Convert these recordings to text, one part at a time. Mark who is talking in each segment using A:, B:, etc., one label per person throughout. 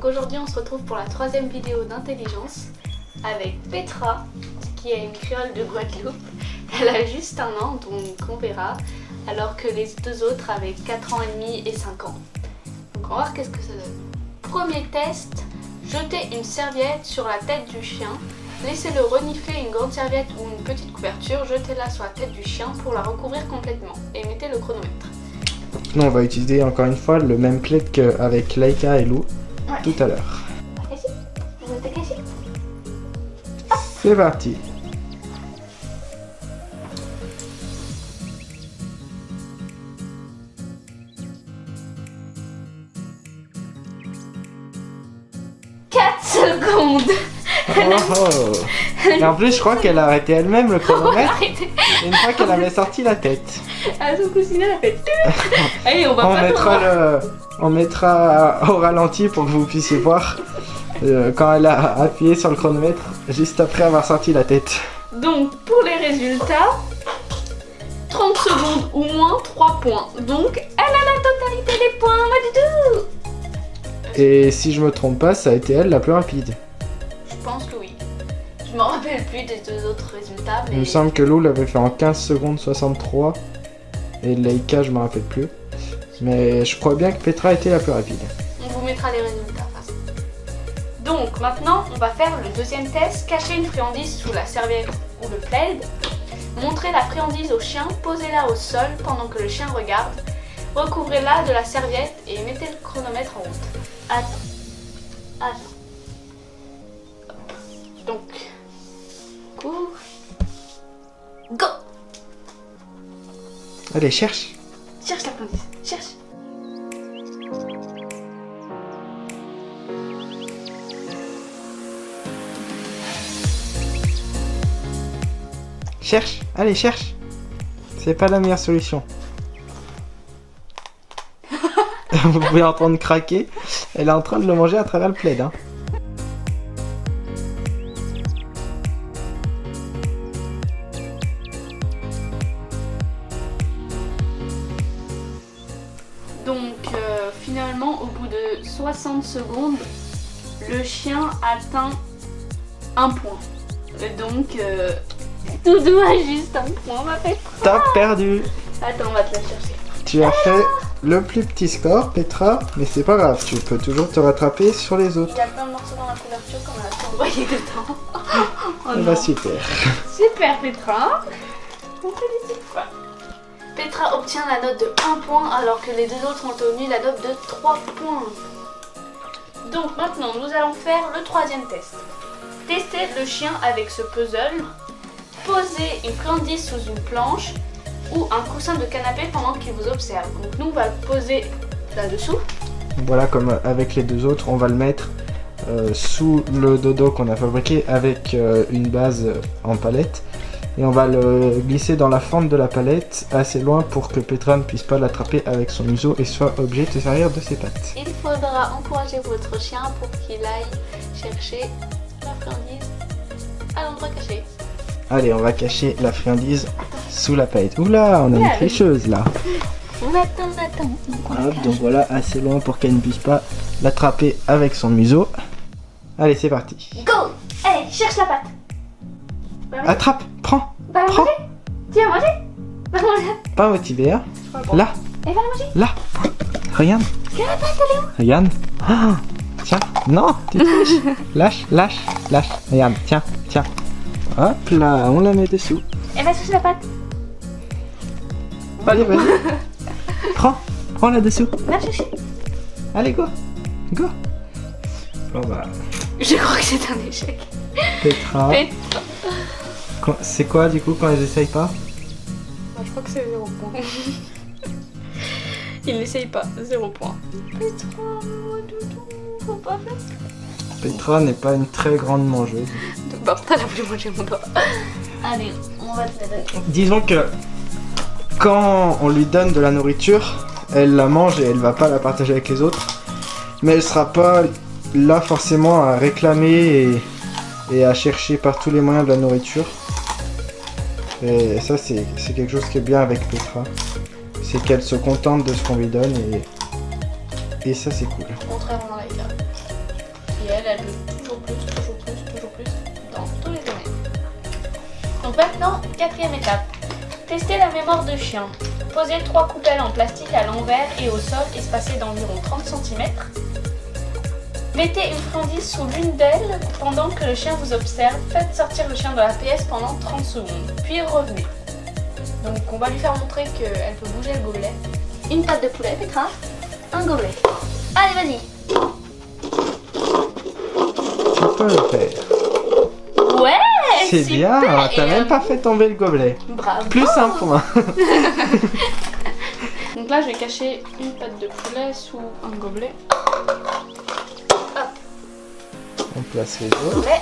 A: Donc aujourd'hui on se retrouve pour la troisième vidéo d'intelligence avec Petra qui est une créole de Guadeloupe. Elle a juste 1 an donc on verra, alors que les deux autres avaient 4 ans et demi et 5 ans. Donc on va voir qu'est-ce que ça donne. Premier test, jetez une serviette sur la tête du chien. Laissez-le renifler une grande serviette ou une petite couverture, jetez-la sur la tête du chien pour la recouvrir complètement et mettez le chronomètre.
B: Nous on va utiliser encore une fois le même plaid qu'avec Laika et Lou tout à l'heure.
A: Vous êtes caché?
B: C'est parti.
A: Secondes.
B: Oh. Et en plus je crois qu'elle a arrêté elle-même le chronomètre une fois qu'elle avait sorti la tête.
A: Ah, son cousinet l'a fait. Allez, on va
B: on mettra au ralenti pour que vous puissiez voir quand elle a appuyé sur le chronomètre juste après avoir sorti la tête.
A: Donc pour les résultats, 30 secondes ou moins, 3 points. Donc elle a la totalité des points, pas du tout.
B: Et si je me trompe pas, ça a été elle la plus rapide.
A: Je pense que oui. Je me rappelle plus des deux autres résultats, mais...
B: Il me semble que Lou l'avait fait en 15 secondes 63 et Laika je me rappelle plus. Mais je crois bien que Petra était la plus rapide.
A: On vous mettra les résultats. Donc maintenant on va faire le deuxième test. Cachez une friandise sous la serviette ou le plaid. Montrez la friandise au chien, posez-la au sol pendant que le chien regarde. Recouvrez-la de la serviette et mettez le chronomètre en route. Attends. Donc, cours. Go!
B: Allez, cherche.
A: Cherche la friandise, cherche.
B: Cherche, allez, cherche. C'est pas la meilleure solution. Vous pouvez entendre craquer. Elle est en train de le manger à travers le plaid. Hein.
A: Donc finalement, au bout de 60 secondes, le chien atteint 1 point. Donc Doudou a juste 1 point, ma fête.
B: T'as perdu.
A: Attends, on va te la chercher.
B: Tu as fait le plus petit score, Petra, mais c'est pas grave, tu peux toujours te rattraper sur les autres.
A: Il y a plein de morceaux dans la couverture qu'on a tout envoyé dedans. Oh
B: bah super.
A: Super Petra. On félicite quoi. Petra obtient la note de 1 point alors que les deux autres ont obtenu la note de 3 points. Donc maintenant nous allons faire le troisième test. Testez le chien avec ce puzzle. Posez une friandise sous une planche ou un coussin de canapé pendant qu'il vous observe. Donc nous on va le poser là-dessous.
B: Voilà, comme avec les deux autres, on va le mettre sous le dodo qu'on a fabriqué avec une base en palette. Et on va le glisser dans la fente de la palette assez loin pour que Petra ne puisse pas l'attraper avec son museau et soit obligé de se servir de ses pattes.
A: Il faudra encourager votre chien pour qu'il aille chercher la friandise à l'endroit caché.
B: Allez, on va cacher la friandise sous la palette. Oula, on a une tricheuse là.
A: On attend.
B: Hop, donc voilà, assez loin pour qu'elle ne puisse pas l'attraper avec son museau. Allez, c'est parti.
A: Go! Allez, cherche la patte.
B: Attrape, prends.
A: Va la
B: Prends.
A: manger. Tu vas manger? Va manger.
B: Pas motivé, hein. Là,
A: Et va la manger.
B: là. Regarde.
A: Que la patte, elle est où?
B: Regarde. Ah, tiens, non, tu triches. Lâche. Regarde, tiens. Hop là, on la met dessous.
A: Et va chercher la patte.
B: Allez, vas-y. Prends là-dessous.
A: Va chercher.
B: Allez, go. Bon bah,
A: Je crois que c'est un échec.
B: Petra. C'est quoi du coup quand elles essayent pas?
A: Je crois que c'est 0 point. Il n'essaye pas, 0 point. Petra, doudou, faut pas faire ça.
B: Petra n'est pas une très grande mangeuse.
A: Bah, t'as la plus mangé mon doigt. Allez, on va te la donner.
B: Disons que quand on lui donne de la nourriture, elle la mange et elle va pas la partager avec les autres. Mais elle sera pas là forcément à réclamer et à chercher par tous les moyens de la nourriture. Et ça c'est quelque chose qui est bien avec Petra. C'est qu'elle se contente de ce qu'on lui donne et ça c'est cool.
A: Contrairement à Laika. elle veut toujours plus dans tous les domaines. Donc maintenant, 4e étape. Tester la mémoire de chien. Posez 3 coupelles en plastique à l'envers et au sol, espacées d'environ 30 cm. Mettez une friandise sous l'une d'elles pendant que le chien vous observe. Faites sortir le chien de la pièce pendant 30 secondes, puis revenez. Donc on va lui faire montrer qu'elle peut bouger le gobelet. Une patte de poulet, Petra. Un gobelet. Allez, vas-y.
B: Tu peux le faire.
A: Ouais,
B: c'est bien, t'as même pas fait tomber le gobelet.
A: Bravo.
B: Plus un point.
A: Donc là, je vais cacher une patte de poulet sous un gobelet.
B: On place les autres.
A: Gobelet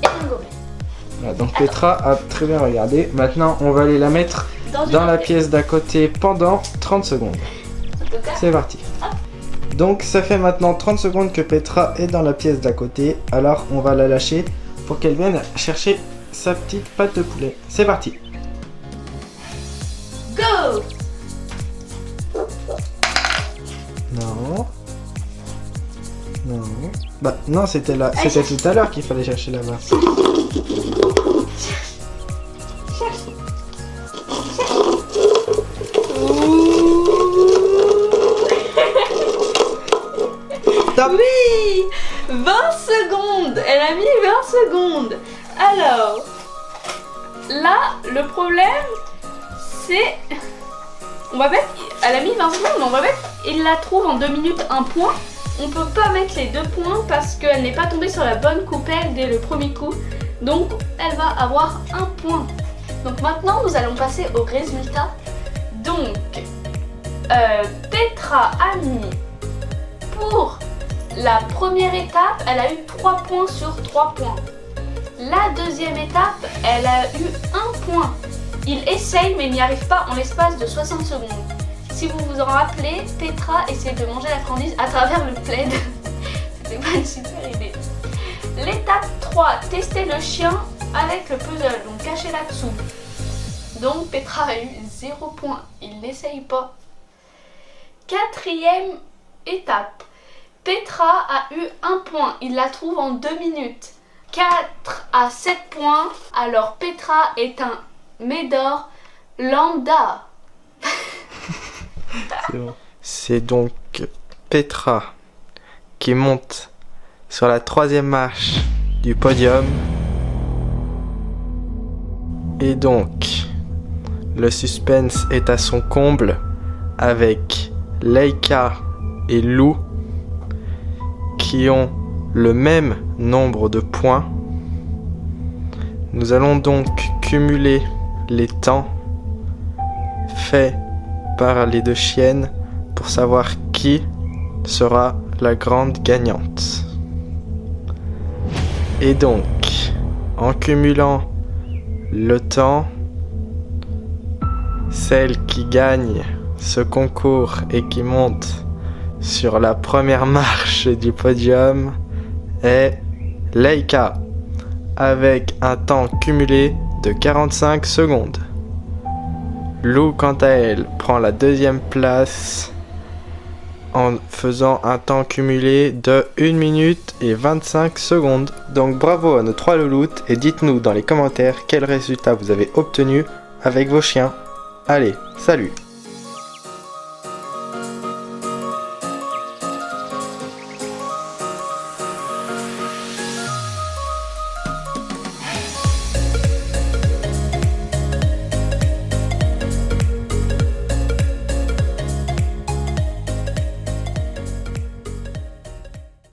A: et un gobelet.
B: Voilà, donc Petra a très bien regardé. Maintenant, on va aller la mettre dans la pièce d'à côté pendant 30 secondes. C'est parti. Donc ça fait maintenant 30 secondes que Petra est dans la pièce d'à côté. Alors on va la lâcher pour qu'elle vienne chercher sa petite patte de poulet. C'est parti.
A: Go.
B: Non. Non. Bah non, c'était là. C'était tout à l'heure qu'il fallait chercher là-bas. Top.
A: Oui, 20 secondes. Elle a mis 20 secondes. Alors, là, le problème, c'est... On va mettre... Elle a mis 20 secondes, mais on va mettre... Il la trouve en 2 minutes, 1 point. On peut pas mettre les 2 points parce qu'elle n'est pas tombée sur la bonne coupelle dès le premier coup. Donc, elle va avoir 1 point. Donc maintenant, nous allons passer au résultat. Donc, Petra a mis... Pour la première étape, elle a eu 3 points sur 3 points. La deuxième étape, elle a eu 1 point. Il essaye mais n'y arrive pas en l'espace de 60 secondes. Si vous vous en rappelez, Petra essaie de manger la friandise à travers le plaid. C'était pas une super idée. L'étape 3, tester le chien avec le puzzle, donc caché là-dessous. Donc Petra a eu 0 point, il n'essaye pas. 4e étape. Petra a eu 1 point, il la trouve en 2 minutes. 4 à 7 points, alors Petra est un Médor lambda.
B: C'est bon. C'est donc Petra qui monte sur la 3e marche du podium. Et donc, le suspense est à son comble avec Leica et Lou qui ont le même nombre de points. Nous allons donc cumuler les temps faits par les 2 chiennes pour savoir qui sera la grande gagnante. Et donc, en cumulant le temps, celle qui gagne ce concours et qui monte sur la première marche du podium est Leica, avec un temps cumulé de 45 secondes. Lou, quant à elle, prend la 2e place en faisant un temps cumulé de 1 minute et 25 secondes. Donc bravo à nos 3 louloutes et dites-nous dans les commentaires quel résultat vous avez obtenu avec vos chiens. Allez, salut!